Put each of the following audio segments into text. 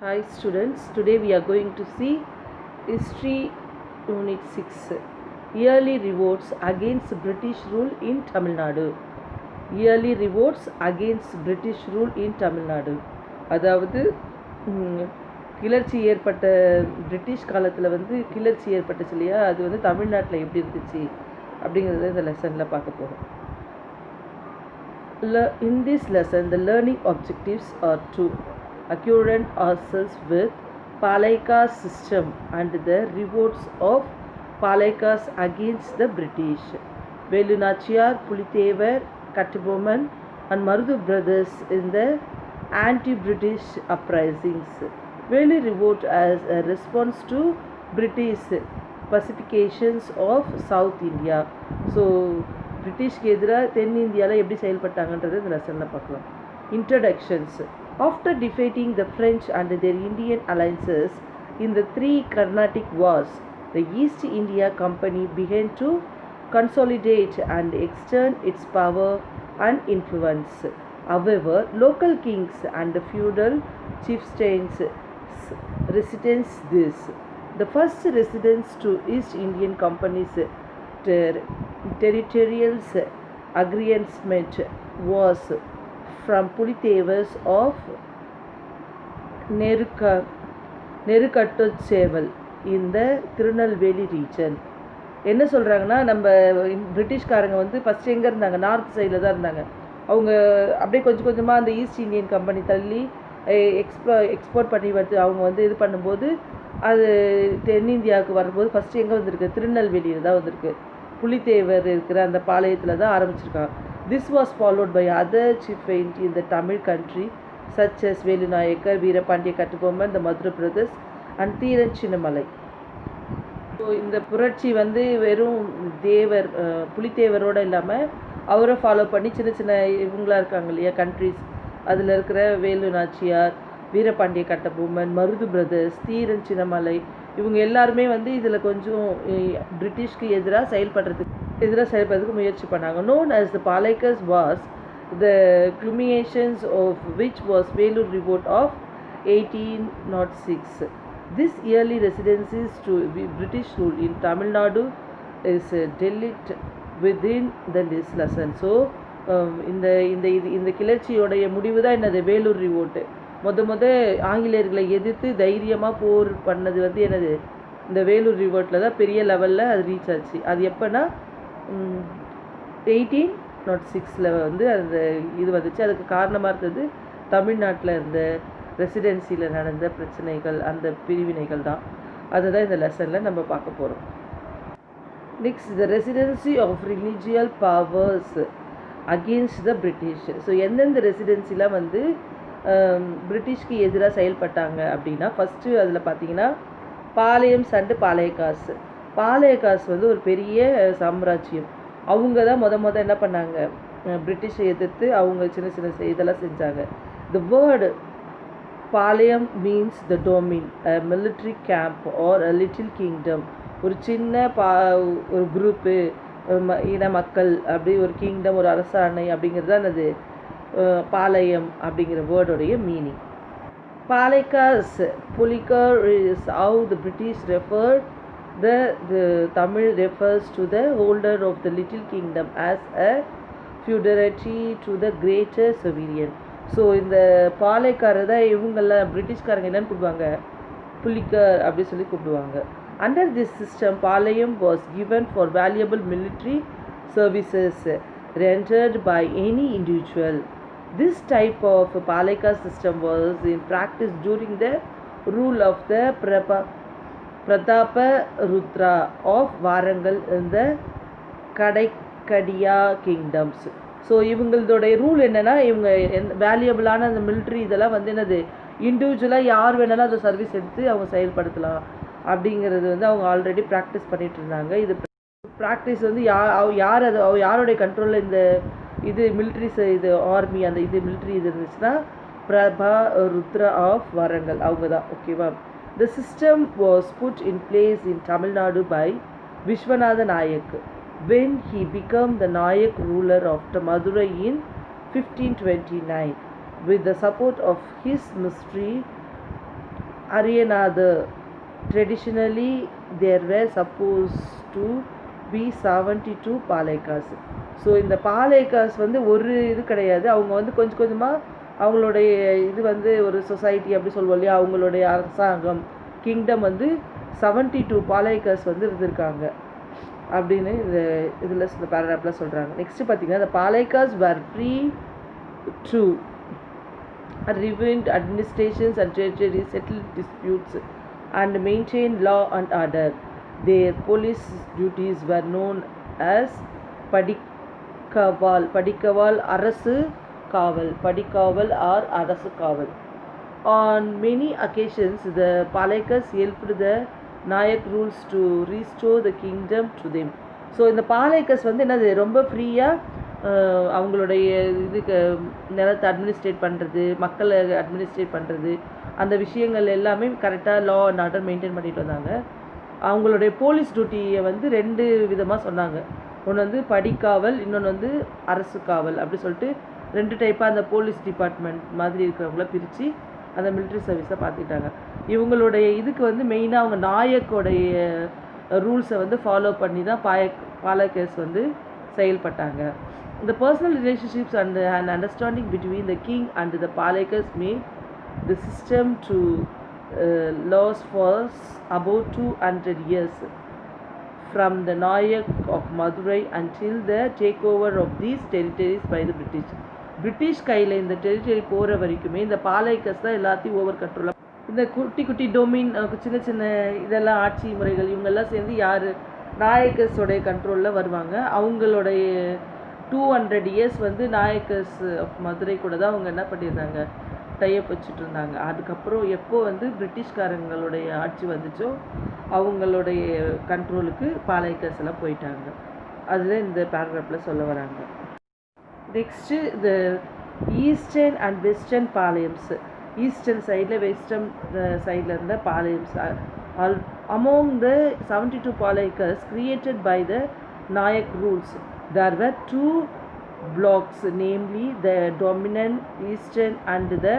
Hi students, today we are going to see History Unit 6 Yearly Revolts Against British Rule in Tamil Nadu. Yearly Revolts Against British Rule in Tamil Nadu. அதாவது கிளர்ச்சி ஏற்பட்ட British காலத்தில் கிளர்ச்சி ஏற்பட்டுச்சு இல்லையா, அது தமிழ்நாட்டில் எப்படி இருந்துச்சு அப்படிங்கிறத இந்த லெசனில் பார்க்க போகிறோம். In this lesson, the learning objectives are to acquaint ourselves with Palaikas system and the revolts of Palaikas against the British. Velu Nachiyar, Pulithevar, Kattabomman and Marudu brothers in the anti-British uprisings. Velu revolt as a response to British pacifications of South India. So, பிரிட்டிஷ்க்கு எதிராக தென்னிந்தியாவில் எப்படி செயல்பட்டாங்கன்றது இந்த லெசனில் பார்க்கலாம். Introductions. After defeating the French and their Indian alliances in the 3 Carnatic wars, the East India Company began to consolidate and extend its power and influence. However, local kings and feudal chieftains resisted this. The first resistance to East Indian Company's territorial aggrandizement was from Pulithevars of Nerukattocheval in the Tirunelveli region. என்ன சொல்கிறாங்கன்னா, நம்ம பிரிட்டிஷ்காரங்க first எங்கே இருந்தாங்க, north சைடில் தான் இருந்தாங்க. அவங்க அப்படியே கொஞ்சம் கொஞ்சமாக அந்த ஈஸ்ட் இந்தியன் கம்பெனி தள்ளி எக்ஸ்போர்ட் பண்ணி அவங்க இது பண்ணும்போது அது தென்னிந்தியாவுக்கு வரும்போது ஃபஸ்ட்டு எங்கே வந்திருக்கு, திருநெல்வேலியில் தான் வந்திருக்கு. புலித்தேவர் இருக்கிற அந்த பாளையத்தில் தான் ஆரம்பிச்சிருக்காங்க. This was followed by other chieftains in the Tamil country such as Velu Nayakkar, Veerapandiya Kattabomman, the Madurai brothers and Dheeran Chinnamalai. So இந்த புரட்சி வெறும் தேவர் புலித்தேவரோடு இல்லாமல் அவரை ஃபாலோ பண்ணி சின்ன சின்ன இவங்களாக இருக்காங்க இல்லையா கண்ட்ரிஸ், அதில் இருக்கிற வேலு நாச்சியார், வீரபாண்டிய கட்டபொம்மன், மருது பிரதர்ஸ், தீரன் சின்னமலை, இவங்க எல்லாருமே இதில் கொஞ்சம் பிரிட்டிஷ்க்கு எதிராக செயல்படுறதுக்கு முயற்சி பண்ணாங்க. known as the Palaikas wars, the culminations of which was Velur revolt of 1806. This early resistance to British rule in Tamil Nadu is dealt within this lesson. So இந்த கிளர்ச்சியோடைய முடிவு தான் என்னது, வேலூர் ரிவோல்ட்டு. ஆங்கிலேயர்களை எதிர்த்து தைரியமாக போர் பண்ணது என்னது, இந்த வேலூர் ரிவோல்ட்டில் தான் பெரிய லெவலில் அது ரீச் ஆச்சு. அது எப்போனா 1806 அந்த இது வந்துச்சு. அதுக்கு காரணமாக இருந்தது தமிழ்நாட்டில் இருந்த ரெசிடென்சியில் நடந்த பிரச்சனைகள், அந்த பிரிவினைகள் தான். அதை தான் இந்த லெசனில் நம்ம பார்க்க போகிறோம். Next, the residency of regional powers against the British. So எந்தெந்த ரெசிடென்சிலாம் பிரிட்டிஷ்க்கு எதிராக செயல்பட்டாங்க அப்படின்னா, ஃபஸ்ட்டு அதில் பார்த்தீங்கன்னா பாளையம் அண்டு பாளையக்காஸ். பாளையக்காஸ் ஒரு பெரிய சாம்ராஜ்யம். அவங்க தான் முத என்ன பண்ணாங்க, பிரிட்டிஷை எதிர்த்து அவங்க சின்ன சின்ன இதெல்லாம் செஞ்சாங்க. The word palayam means the domain, a military camp or a little kingdom. ஒரு சின்ன ஒரு குரூப்பு இன மக்கள், அப்படி ஒரு கிங்டம், ஒரு அரசாணை அப்படிங்கிறது தான் அது பாளையம் அப்படிங்கிற வேர்டோடைய meaning. Palayakkars Poligar is how the British referred the Tamil refers to the holder of the little kingdom as a feudality to the greater sovereign. So இந்த பாலைக்காரர் தான் இவங்கெல்லாம் பிரிட்டிஷ்காரங்க என்னன்னு கூப்பிடுவாங்க, புலிகர் அப்படி சொல்லி கூப்பிடுவாங்க. Under this system, Palayam was given for valuable military services rendered by any individual. This type of Palika system was in practice during the rule of the Pratapa Rudra of Warangal in the Kadaikadiya kingdoms. So இவங்களோடைய rule என்னென்னா, இவங்க வேல்யூபிளான அந்த military இதெல்லாம் என்னது, இண்டிவிஜுவலாக யார் வேணாலும் அதை சர்வீஸ் எடுத்து அவங்க செயல்படுத்தலாம் அப்படிங்கிறது அவங்க ஆல்ரெடி ப்ராக்டிஸ் பண்ணிகிட்டு இருந்தாங்க. இது ப்ராக்டிஸ் யார் அது யாருடைய கண்ட்ரோலில் இந்த இது மிலிட்ரிஸ் இது ஆர்மி அந்த இது மிலிட்ரி இது இருந்துச்சுன்னா பிரபா ருத்ரா ஆஃப் வரங்கல் அவங்க தான். ஓகேவா? The system was put in place in Tamil Nadu by Viswanatha Nayak when he became the Nayak ruler of Madurai in 1529 with the support of his ministry Aryanadar. Traditionally, there were supposed to be 72 பாலைக்காஸ். So இந்த பாலைக்காஸ் வந்து ஒரு இது கிடையாது. அவங்க வந்து கொஞ்சம் கொஞ்சமாக அவங்களுடைய இது வந்து ஒரு சொசைட்டி அப்படி சொல்லுவோம் இல்லையா, அவங்களுடைய அரசாங்கம் கிங்டம் வந்து 72 பாலைக்காஸ் வந்து இருந்திருக்காங்க அப்படின்னு இதில் இந்த பேராகிராஃபில் சொல்கிறாங்க. நெக்ஸ்ட்டு பார்த்தீங்கன்னா the பாலைக்காஸ் were free to prevent administrations and territories, settle disputes and maintain law and order. Their police duties were known as padikaval. Padikaval arasu kaval. Padikaval or arasu kaval. On many occasions, the Palaikas helped the Nayak rules to restore the kingdom to them. So இந்த பாலைக்கஸ் வந்து என்னது ரொம்ப ஃப்ரீயாக அவங்களுடைய இதுக்கு நிலத்தை administrate பண்ணுறது, மக்களை அட்மினிஸ்ட்ரேட் பண்ணுறது, அந்த விஷயங்கள் எல்லாமே கரெக்டாக லா அண்ட் ஆர்டர் மெயின்டைன் பண்ணிட்டு வந்தாங்க. அவங்களுடைய போலீஸ் டியூட்டியை வந்து 2 விதமாக சொன்னாங்க. ஒன்று வந்து படிக்காவல், இன்னொன்று வந்து அரசு காவல். அப்படி சொல்லிட்டு 2 டைப்பாக அந்த போலீஸ் டிபார்ட்மெண்ட் மாதிரி இருக்கிறவங்கள பிரித்து அந்த மிலிட்ரி சர்வீஸை பார்த்துக்கிட்டாங்க. இவங்களுடைய இதுக்கு வந்து மெயினாக அவங்க நாயக்கோடைய ரூல்ஸை வந்து ஃபாலோ பண்ணி தான் பாலைக்கஸ் வந்து செயல்பட்டாங்க. The personal relationships and an understanding between the king and the Palaikas made the system to last for about 200 years, from the Nayak of Madurai until the takeover of these territories by the British. British கையில் இந்த territory போகிற வரைக்குமே இந்த பாலைக்கஸ் தான் எல்லாத்தையும் over கண்ட்ரோலாக, இந்த குட்டி குட்டி டொமின் சின்ன சின்ன இதெல்லாம் ஆட்சி முறைகள் இவங்கெல்லாம் சேர்ந்து யார் நாயக்கஸோடைய கண்ட்ரோலில் வருவாங்க. அவங்களுடைய 200 இயர்ஸ் வந்து நாயக்கஸ் ஆஃப் மதுரை கூட தான் அவங்க என்ன பண்ணியிருந்தாங்க, டைப் வச்சுட்டு இருந்தாங்க. அதுக்கப்புறம் எப்போ வந்து பிரிட்டிஷ்காரங்களுடைய ஆட்சி வந்துச்சோ அவங்களுடைய கண்ட்ரோலுக்கு பாலைக்கஸ் எல்லாம் போயிட்டாங்க. அதுதான் இந்த பேராகிராஃபில் சொல்ல வராங்க. நெக்ஸ்ட்டு இந்த eastern and western Palayams. Eastern சைடில் வெஸ்டர்ன் சைடில் இருந்த Palayams. Among the 72 Palaikas created by the Nayak rules, there were 2 blocks, namely the dominant eastern and the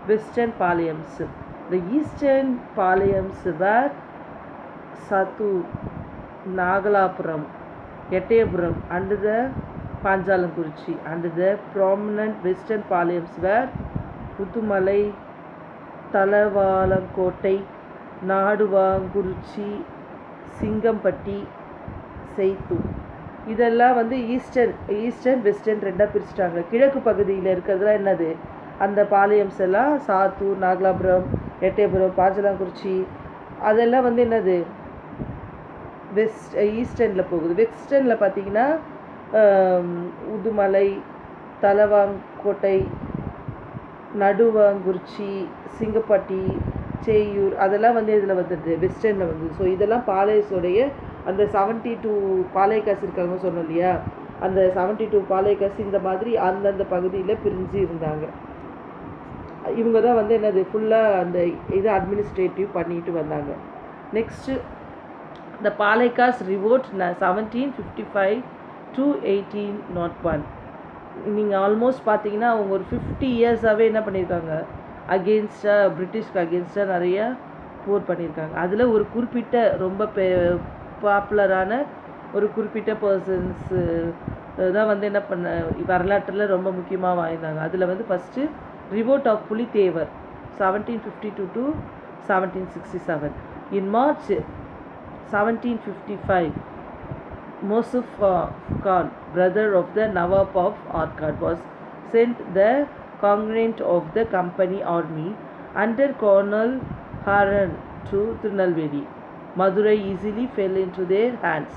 western Palayams. The eastern Palayams were Sattur, Nagalapuram, Ettayapuram and the Panjalankurchi, and the prominent western Palayams were Puthumalai, Talavalankotai, நாடுவாங்குறிச்சி, Singampatti, செய்த்து. இதெல்லாம் வந்து eastern western 2ஆக பிரிச்சுட்டாங்க. கிழக்கு பகுதியில் இருக்கிறதுலாம் என்னது, அந்த பாளையம்ஸ் எல்லாம் சாத்தூர், நாகலாபுரம், எட்டயபுரம், பாஞ்சலாங்குறிச்சி, அதெல்லாம் வந்து என்னது ஈஸ்டர்னில் போகுது. வெஸ்டர்னில் பார்த்திங்கன்னா உதுமலை, தலவாங்கோட்டை, நடுவாங்குறிச்சி, சிங்கப்பட்டி, செய்யூர், அதெல்லாம் வந்து இதில் வந்துடுது, வெஸ்டர்னில் வந்து. ஸோ இதெல்லாம் பாளையஸோடைய அந்த 72 பாளையக்காஸ் இருக்காங்க சொன்னோம் இல்லையா, அந்த 72 பாளையக்காஸ் இந்த மாதிரி அந்தந்த பகுதியில் பிரிஞ்சு இருந்தாங்க. இவங்க தான் வந்து என்னது ஃபுல்லாக அந்த இது அட்மினிஸ்ட்ரேட்டிவ் பண்ணிட்டு வந்தாங்க. நெக்ஸ்ட்டு இந்த பாளையக்காஸ் ரிவோல்ட் 1755 to 1801. நீங்கள் ஆல்மோஸ்ட் பார்த்தீங்கன்னா அவங்க ஒரு 50 இயர்ஸாகவே என்ன பண்ணியிருக்காங்க, அகெயின்ஸ்டாக பிரிட்டிஷ்க்கு அகெயின்ஸ்டாக நிறையா போர் பண்ணியிருக்காங்க. அதில் ஒரு குறிப்பிட்ட ரொம்ப பாப்புலரான ஒரு குறிப்பிட்ட பர்சன்ஸு தான் வந்து என்ன பண்ண வரலாற்றில் ரொம்ப முக்கியமாக வாய்ந்தாங்க. அதில் வந்து first revolt of Pulithevar 1752 to 1767. In March 1755, Mosuf Khan, brother of the Nawab of Arcot, was sent the commandant of the company army under Colonel Haran to Tirunelveli. Madurai easily fell into their hands.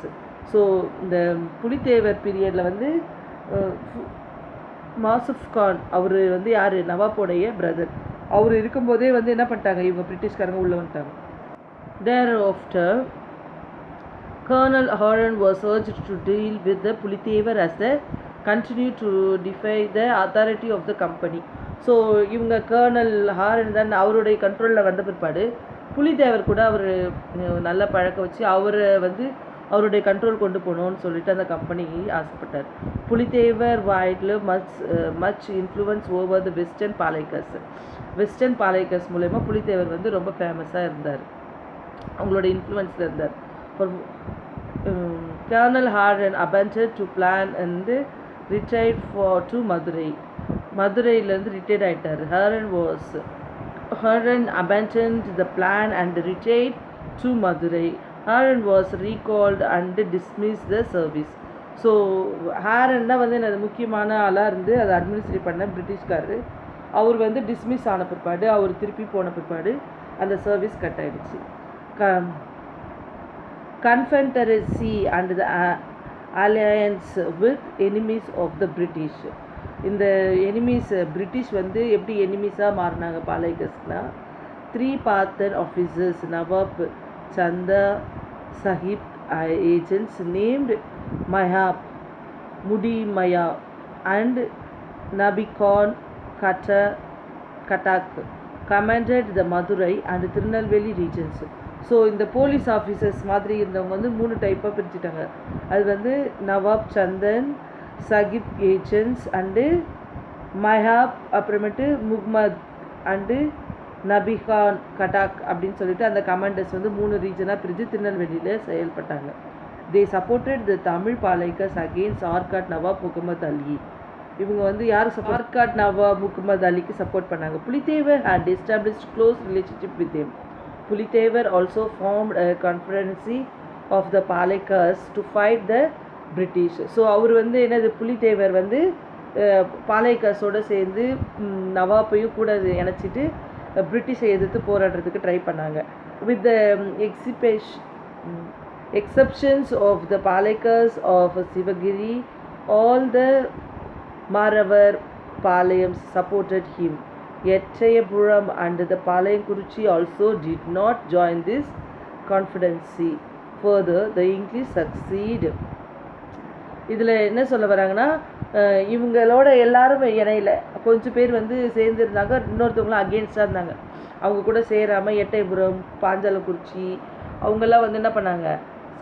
So இந்த புலித்தேவர் பீரியடில் வந்து மாசுஃப் கான் அவர் வந்து யார், நவாப்போடைய brother. அவர் இருக்கும்போதே வந்து என்ன பண்ணிட்டாங்க, இவங்க பிரிட்டிஷ்காரங்க உள்ளே வந்துட்டாங்க. Thereafter Colonel Haran was urged to deal with the Pulitevar as they continue to defy the authority of the company. So இவங்க கர்னல் ஹாரன் தான் அவருடைய கண்ட்ரோலில் வந்த பிற்பாடு புலித்தேவர் கூட அவர் நல்ல பழக்க வச்சு அவரை வந்து அவருடைய கண்ட்ரோல் கொண்டு போகணும்னு சொல்லிட்டு அந்த கம்பெனிக்கு ஆசைப்பட்டார். புலித்தேவர் வாய்டில் much influence over the western Palayakkars. Western Palayakkars மூலயமா புலித்தேவர் வந்து ரொம்ப ஃபேமஸாக இருந்தார், அவங்களோட இன்ஃப்ளூயன்ஸில் இருந்தார். Colonel Harran abandoned to plan and retired to Madurai. மதுரையிலேருந்து ரிட்டையர்ட் ஆகிட்டார். Harran abandoned the plan and retired to Madurai. Harran was recalled and dismissed the service. So horn தான் வந்து என்னது முக்கியமான ஆளாக இருந்து அதை அட்மினிஸ்ட்ரேட் பண்ண பிரிட்டிஷ்காரரு. அவர் வந்து டிஸ்மிஸ் ஆன பிற்பாடு, அவர் திருப்பி போன பிற்பாடு அந்த சர்வீஸ் கட் ஆகிடுச்சு. Confederacy and the alliance with enemies of the British. இந்த எனிமீஸ் பிரிட்டிஷ் வந்து எப்படி எனிமீஸாக மாறினாங்க பாளையக்கர்ஸ்னா, 3 Pathan officers, நவாப் சந்தா Sahib agents named Mayap, Mudi Maya and Nabi Khan Katak commanded the Madurai and Tirunelveli regions. So இந்த police officers மாதிரி இருந்தவங்க வந்து 3 டைப்பாக பிரிச்சுட்டாங்க. அது வந்து நவாப் சந்தன் சகிப் ஏஜென்ட்ஸ் அண்டு மஹாப், அப்புறமேட்டு முகமது அண்டு நபிகான் கட்டாக் அப்படின்னு சொல்லிட்டு அந்த கமாண்டர்ஸ் வந்து 3 ரீஜனாக பிரித்து திருநெல்வேலியில் செயல்பட்டாங்க. They supported the Tamil Palayakkars against Arcot Nawab Muhammad Ali. இவங்க வந்து யார் ஆர்காட் நவாப் முகமது அலிக்கு சப்போர்ட் பண்ணாங்க. Pulithevar had established close relationship with them. Pulitevar also formed a confederacy of the Palaikars to fight the British. So அவர் வந்து என்னது புலித்தேவர் வந்து பாளையக்கார்ஸோடு சேர்ந்து நவாப்பையும் கூட இணைச்சிட்டு பிரிட்டிஷை எதிர்த்து போராடுறதுக்கு ட்ரை பண்ணாங்க. With the exceptions of the Palaikars of Sivagiri, all the Maravar Palayams supported him. Ettayapuram and the Palayamkuruchi also did not join this confederacy. Further, the English succeed. இதில் என்ன சொல்ல வராங்கன்னா, இவங்களோட எல்லாரும் இணையில கொஞ்சம் பேர் வந்து சேர்ந்துருந்தாங்க, இன்னொருத்தவங்களும் அகெயின்ஸ்டாக இருந்தாங்க. அவங்க கூட சேராமல் எட்டயபுரம் பாஞ்சாலக்குறிச்சி அவங்கெல்லாம் வந்து என்ன பண்ணாங்க,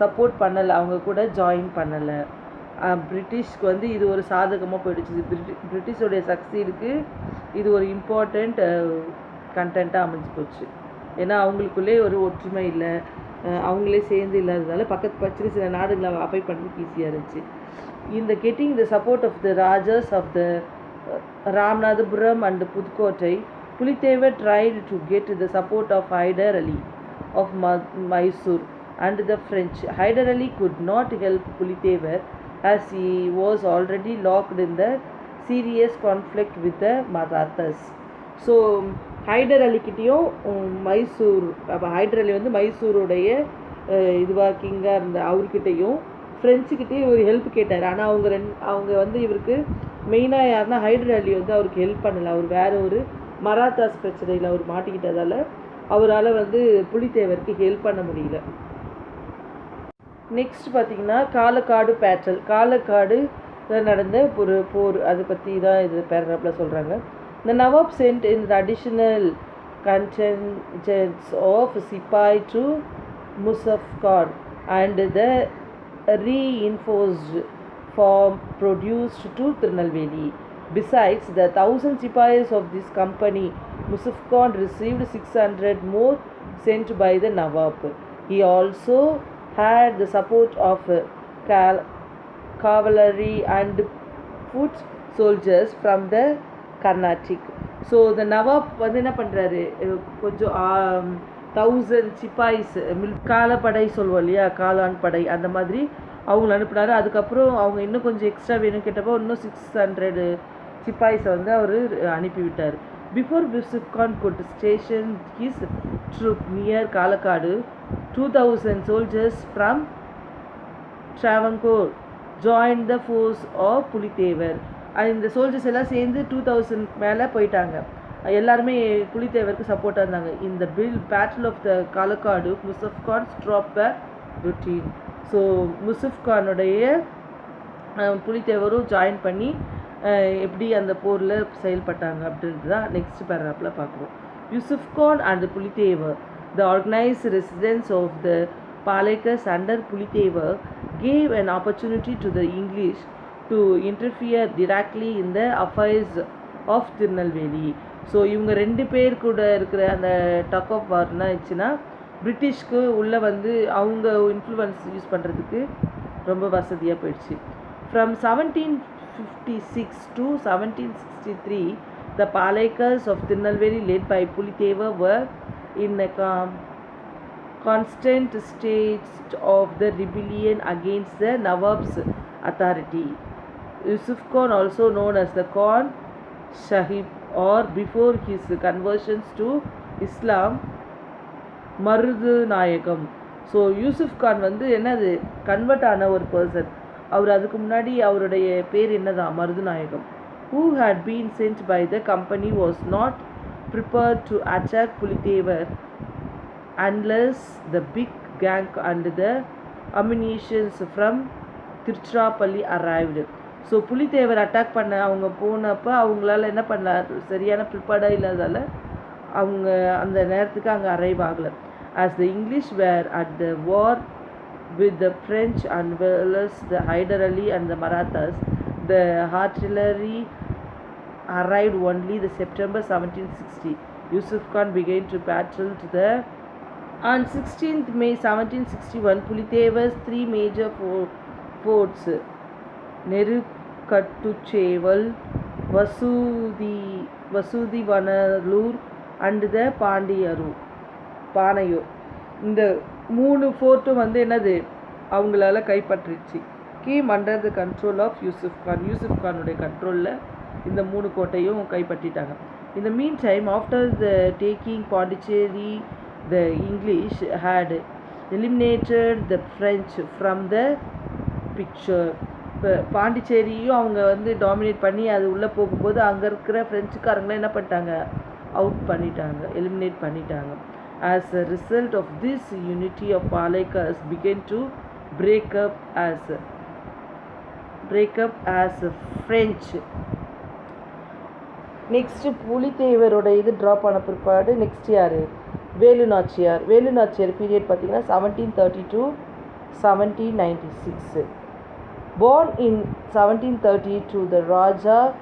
சப்போர்ட் பண்ணலை, அவங்க கூட ஜாயின் பண்ணலை. பிரிட்டிஷ்க்கு வந்து இது ஒரு சாதகமாக போயிடுச்சு. பிரிட்டிஷோடைய சக்சீடுக்கு இது ஒரு இம்பார்ட்டண்ட் கண்டென்ட்டாக அமைஞ்சு போச்சு. ஏன்னா அவங்களுக்குள்ளே ஒரு ஒற்றுமை இல்லை, அவங்களே சேர்ந்து இல்லாததால் பக்கத்து சில நாடுகளை அஃபைட் பண்ணுறதுக்கு ஈஸியாக இருந்துச்சு. இந்த getting the support of the Rajas of the Ramanathapuram and Pudukkottai, Pulithevar tried to get the support of Hyder Ali of Mysore and the French. Hyder Ali could not help Pulitevar as he was already locked in the serious conflict with the Marathas. So Hyder அலிக்கிட்டேயும் மைசூர், அப்போ ஹைடர் அலி வந்து மைசூருடைய இதுவாக கிங்காக இருந்த அவர்கிட்டையும் ஃப்ரெஞ்சுக்கிட்டேயும் ஒரு help கேட்டார். ஆனால் அவங்க வந்து இவருக்கு மெயினாக யாருன்னா ஹைடர் அலி வந்து அவருக்கு ஹெல்ப் பண்ணலை. அவர் வேறு ஒரு மராத்தாஸ் பிரச்சனையில் அவர் மாட்டிக்கிட்டதால் அவரால் வந்து புலித்தேவருக்கு ஹெல்ப் பண்ண முடியல. நெக்ஸ்ட் பார்த்திங்கன்னா காலக்காடு பேட்டல். காலக்காடு நடந்த ஒரு போர், அதை பற்றி தான் இது பேராகிராஃபில் சொல்கிறாங்க. The Nawab sent in the additional contingents of Sipai to Muzaffar and the reinforced form produced to Tirunelveli. Besides the 1000 Sipais of this company, Muzaffar received 600 more sent by the Nawab. He also had the support of cavalry and foot soldiers from the Carnatic. So இந்த நவாப் வந்து என்ன பண்ணுறாரு, கொஞ்சம் 1000 sepoys காலப்படை சொல்லுவோம் இல்லையா, காலான் படை, அந்த மாதிரி அவங்கள அனுப்புனாரு. அதுக்கப்புறம் அவங்க இன்னும் கொஞ்சம் எக்ஸ்ட்ரா வேணும் கேட்டப்போ இன்னும் 600 சிப்பாய்ஸை வந்து அவர் அனுப்பிவிட்டார். Before Yusuf Khan could station his troop near Kalakkad, 2000 soldiers from Travancore joined the force of Pulithevar. இந்த சோல்ஜர்ஸ் எல்லாம் சேர்ந்து 2000 மேலே போயிட்டாங்க. எல்லாருமே புலித்தேவருக்கு சப்போர்ட்டாக இருந்தாங்க. இந்த battle of the Kalakkad Mahfuz Khan troops routed. So முசஃப்கானுடைய புலித்தேவரும் ஜாயின் பண்ணி எப்படி அந்த போரில் செயல்பட்டாங்க அப்படின்றது தான் நெக்ஸ்ட் பேராகிராஃபில் பார்க்குறோம். Yusuf Khan and Pulithevar, the organized residents of the Palaikars under Pulitevar gave an opportunity to the English to interfere directly in the affairs of Tirunelveli. So இவங்க 2 பேர் கூட இருக்கிற அந்த டக் ஆஃப் வார் என்ன ஆயிடுச்சுன்னா பிரிட்டிஷ்க்கு உள்ளே வந்து அவங்க இன்ஃப்ளூயன்ஸ் யூஸ் பண்ணுறதுக்கு ரொம்ப வசதியாக போயிடுச்சு. From 1756 to 1763 the Palaikars of Tirunelveli led by Puliteva were in a constant state of the rebellion against the Nawab's authority. Yusuf Khan, also known as the Khan Sahib, or before his conversions to Islam, Marudhu நாயகம். So Yusuf Khan வந்து என்னது convert ஆன ஒரு person. அவர் அதுக்கு முன்னாடி அவருடைய பேர் என்னதான் மருது நாயகம். who had been sent by the company was not prepared to attack Pulitevar unless the big gang and the ammunitions from Tiruchirappalli arrived. So Pulithevar attack பண்ண அவங்க போனப்போ அவங்களால என்ன பண்ணல, சரியான ப்ரிப்பேர்டாக இல்லாதால அவங்க அந்த நேரத்துக்கு அங்கே அரைவ் ஆகலை. as the English were at the war with the French and well as the Hyder Ali and the Marathas, the artillery arrived only the September 1760. Yusuf Khan began to battle to the on 16th May 1761. Pulitevar's 3 major forts, Nerukattucheval, Vasudivanallur and the பானையூர், இந்த 3 ஃபோர்ட்டும் வந்து என்னது அவங்களால கைப்பற்றிச்சு. Came under the control of Yusuf Khan. Yusuf கானுடைய கண்ட்ரோலில் இந்த 3 கோட்டையும் கைப்பற்றிட்டாங்க. இந்த meantime after the taking Pondicherry the English had eliminated the French from the picture. இப்போ பாண்டிச்சேரியும் அவங்க வந்து டாமினேட் பண்ணி அது உள்ளே போகும்போது அங்கே இருக்கிற ஃப்ரெஞ்சுக்காரங்களாம் என்ன பண்ணிட்டாங்க, அவுட் பண்ணிட்டாங்க, எலிமினேட் பண்ணிட்டாங்க. As a result of this, unity of Palaikars began to break up as French. Next புலித்தேவரோட இது ட்ராப் ஆன பிற்பாடு நெக்ஸ்ட் யார், வேலு நாச்சியார். வேலு நாச்சியார் பீரியட் பார்த்திங்கன்னா 1730 to 1796. born in 1732 the Raja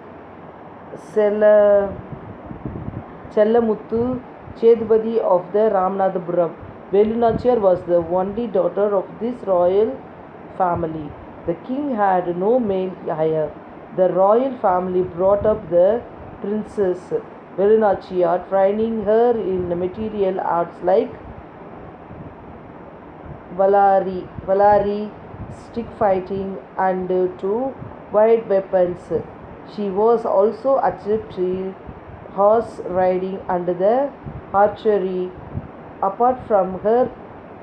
Chellamuthu Chedupati of the Ramanathapuram. Velu Nachiyar was the only daughter of this royal family. The king had no male heir. The royal family brought up the princess Velu Nachiyar, training her in material arts like Valari, stick fighting and to wide weapons. She was also adept in horse riding and the archery. Apart from her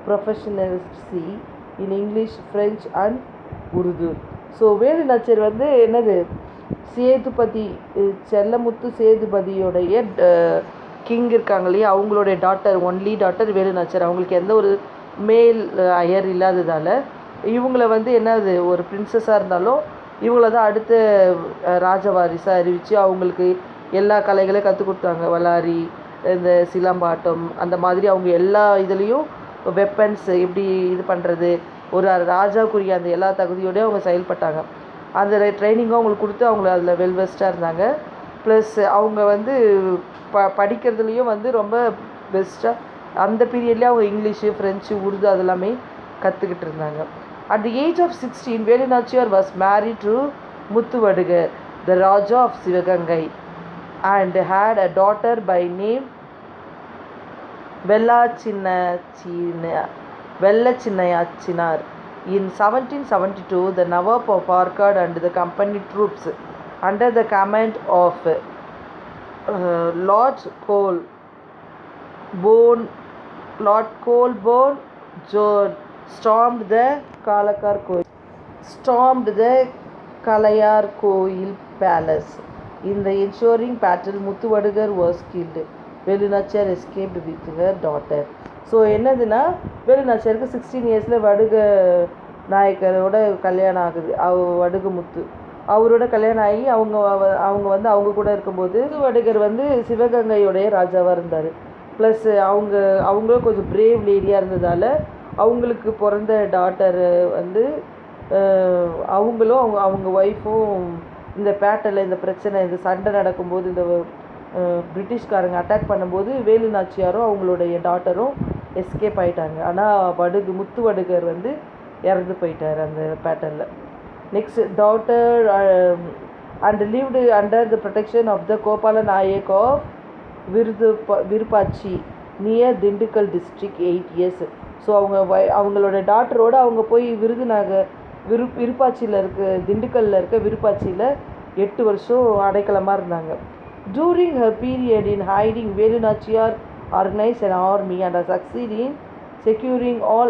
proficiency in English, French and Urdu. So Velu Nachiyar வந்து என்னது Sethupathi Sellamuthu சேதுபதியோடைய king இருக்காங்க இல்லையா, அவங்களுடைய daughter, only daughter Velu Nachiyar. அவங்களுக்கு எந்த ஒரு மேல் அயர் இல்லாததால் இவங்கள வந்து என்னது ஒரு பிரின்சஸாக இருந்தாலும் இவங்கள தான் அடுத்த ராஜவாரிசாக அறிவித்து அவங்களுக்கு எல்லா கலைகளையும் கற்றுக் கொடுத்தாங்க. வலாரி, இந்த சிலம்பாட்டம், அந்த மாதிரி அவங்க எல்லா இதுலேயும் வெப்பன்ஸ் எப்படி இது பண்ணுறது, ஒரு ராஜாக்குரிய அந்த எல்லா தகுதியோடய அவங்க செயல்பட்டாங்க. அந்த ட்ரைனிங்கும் அவங்களுக்கு கொடுத்து அவங்கள அதில் வெல்வெஸ்ட்டாக இருந்தாங்க. ப்ளஸ் அவங்க வந்து படிக்கிறதுலேயும் வந்து ரொம்ப பெஸ்ட்டாக அந்த பீரியட்லேயே அவங்க இங்கிலீஷு, ஃப்ரெஞ்சு, உருது அதெல்லாமே கற்றுக்கிட்டு இருந்தாங்க. At the age of 16, Velu Nachiyar was married to Muthuvadugar, the Raja of Sivagangai, and had a daughter by name Vellachinnayachinar. In 1772, the Nawab of Arcot and the company troops under the command of Lord Colborne John stormed the Kalayar Koil palace. In the ensuing battle, Muthuvadugar was killed. Velu Nachiyar escaped with her daughter. So என்னதுன்னா வேலு நாச்சியாருக்கு 16 இயர்ஸில் வடுக நாயக்கரோட கல்யாணம் ஆகுது. வடுகு முத்து அவரோட கல்யாணம் ஆகி அவங்க வந்து அவங்க கூட இருக்கும்போது வடுகர் வந்து சிவகங்கையோடைய ராஜாவாக இருந்தார். ப்ளஸ் அவங்களும் கொஞ்சம் பிரேவ் லேடியாக இருந்ததால் அவங்களுக்கு பிறந்த டாட்டர் வந்து அவங்களும் அவங்க ஒய்ஃபும் இந்த பேட்டலில் இந்த பிரச்சனை, இந்த சண்டை நடக்கும்போது, இந்த பிரிட்டிஷ்காரங்க அட்டாக் பண்ணும்போது வேலு நாச்சியாரும் அவங்களுடைய டாட்டரும் எஸ்கேப் ஆகிட்டாங்க. ஆனால் முத்துவடுகர் வந்து இறந்து போயிட்டார் அந்த பேட்டர்னில். Next daughter and lived under the protection of the Gopala Nayak of Virupachi near Dindigul district 8 years. ஸோ அவங்களோட டாட்டரோடு அவங்க போய் விருப்பாச்சியில் திண்டுக்கல்லில் இருக்க விருப்பாச்சியில் 8 வருஷம் அடைக்கலமாக இருந்தாங்க. During her period in hiding, Velu Nachiyar organized an army and succeeded in securing all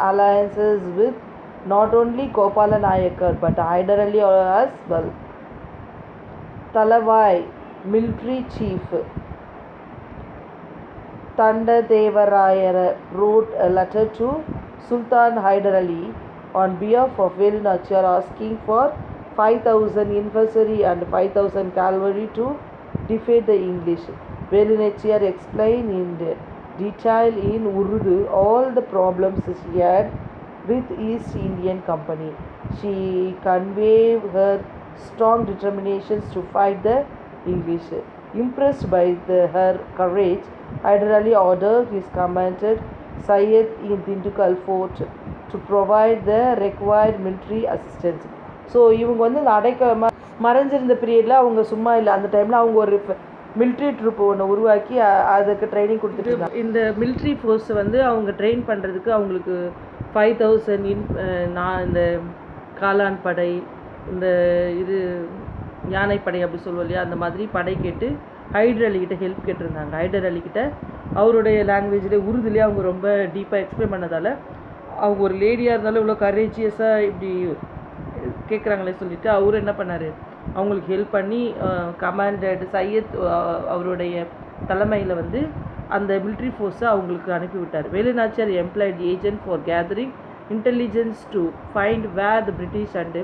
alliances with not only Gopala Nayakar but Hyder Ali as well. Talavai, military chief Tandadevarayar wrote a letter to Sultan Hyder Ali on behalf of Velu Nachiyar asking for 5,000 infantry and 5,000 cavalry to defeat the English. Velu Nachiyar explained in detail in Urdu all the problems she had with East Indian Company. She conveyed her strong determinations to fight the English. Impressed by her courage, Hyder Ali ordered his commander Syed in Dindukkal fort to provide the required military assistance. So இவங்க வந்து இந்த அடைக்கலமாக மறைஞ்சிருந்த பீரியடில் அவங்க சும்மா இல்லை. அந்த டைமில் அவங்க ஒரு மிலிட்ரி ட்ரூப் ஒன்று உருவாக்கி அதுக்கு ட்ரைனிங் கொடுத்துட்டு இருந்தாங்க. இந்த மிலிட்ரி ஃபோர்ஸ் வந்து அவங்க ட்ரெயின் பண்ணுறதுக்கு அவங்களுக்கு 5,000 இந்த காலான் படை, இந்த யானைப்படை அப்படி சொல்லுவோம் இல்லையா, அந்த மாதிரி படை கேட்டு ஹைடர் அலிக்கிட்ட ஹெல்ப் கேட்டிருந்தாங்க. ஹைடர் அலிக்கிட்ட அவருடைய லாங்குவேஜ்லேயே உருதுலேயே அவங்க ரொம்ப டீப்பாக எக்ஸ்பிளைன் பண்ணதால் அவங்க ஒரு லேடியாக இருந்தாலும் இவ்வளோ கரேஜியஸாக இப்படி கேட்குறாங்களே சொல்லிவிட்டு அவர் என்ன பண்ணார், அவங்களுக்கு ஹெல்ப் பண்ணி கமாண்டட் சையத் அவருடைய தலைமையில் வந்து அந்த மிலிட்ரி ஃபோர்ஸை அவங்களுக்கு அனுப்பிவிட்டார். Velu Nachiyar employed agent for gathering intelligence to find where the British and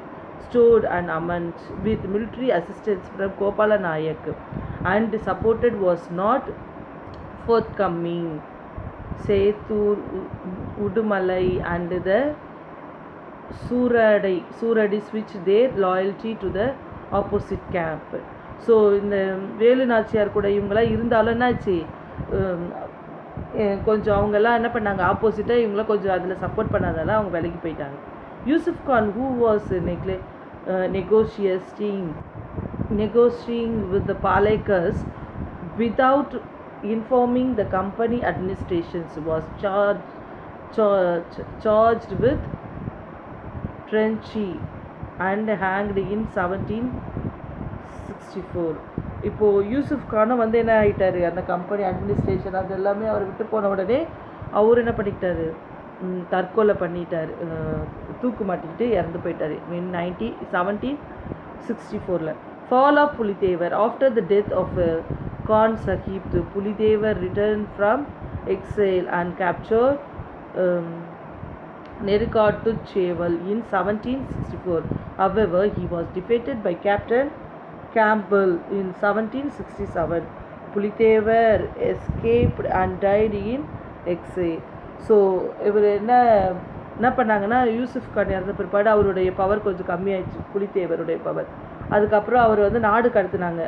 stored an armament with military assistance from Gopala Nayak and supported was not forthcoming. Settur, Udumalai and the Suradi switched their loyalty to the opposite camp. So இந்த வேலு நாச்சியார் கூட இவங்களாம் இருந்தாலும் என்னாச்சு, கொஞ்சம் அவங்கெல்லாம் என்ன பண்ணாங்க, ஆப்போசிட்டாக இவங்களாம் கொஞ்சம் அதில் சப்போர்ட் பண்ணாதால அவங்க விலகி போயிட்டாங்க. Yusuf Khan who was negotiating with the Palaikars without informing the company administrations was charged with treachery and hanged in 1764. இப்போது யூசுஃப் கானும் வந்து என்ன ஆகிட்டார், அந்த கம்பெனி அட்மினிஸ்ட்ரேஷன் அது எல்லாமே அவர் விட்டு போன உடனே அவர் என்ன பண்ணிக்கிட்டார், தற்கொலை பண்ணிட்டார், தூக்கு மாட்டிக்கிட்டு இறந்து போயிட்டார் in 1764. Fall of Pulitevar. After the death of Khan Sahib, Pulitevar returned from exile and captured Nerikattucheval in 1764. However, he was defeated by Captain Campbell in 1767. Pulitevar escaped and died in exile. So இவர் என்ன பண்ணாங்கன்னா, யூசுஃப் கான் இறந்த பிற்பாடு அவருடைய power கொஞ்சம் கம்மியாயிடுச்சு, புலித்தேவருடைய power. அதுக்கப்புறம் அவர் வந்து நாடு கடத்தினாங்க.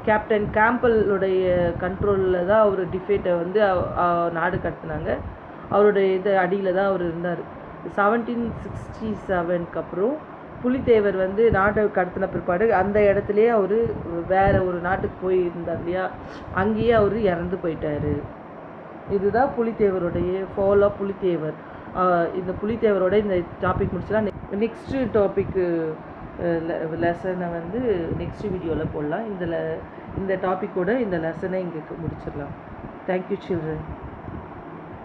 கேப்டன் கேம்பலுடைய கண்ட்ரோலில் தான் அவர் டிஃபேட்டை வந்து நாடு கடத்தினாங்க. அவருடைய அடியில் தான் அவர் இருந்தார். 1767க்கு அப்புறம் புலித்தேவர் வந்து நாட்டை கடத்தின பிற்பாடு அந்த இடத்துலையே அவர் வேறு ஒரு நாட்டுக்கு போய் இருந்தார் இல்லையா, அங்கேயே அவர் இறந்து போயிட்டார். இதுதான் புலித்தேவருடைய ஃபால் ஆஃப் புலித்தேவர். இந்த புலித்தேவரோட இந்த டாபிக் முடிச்சுலாம் நெக்ஸ்ட்டு டாப்பிக்கு லெசனை வந்து நெக்ஸ்ட் வீடியோவில் போடலாம். இந்த டாப்பிக்கோட இந்த லெசனை இங்கே முடிச்சிடலாம். Thank you children.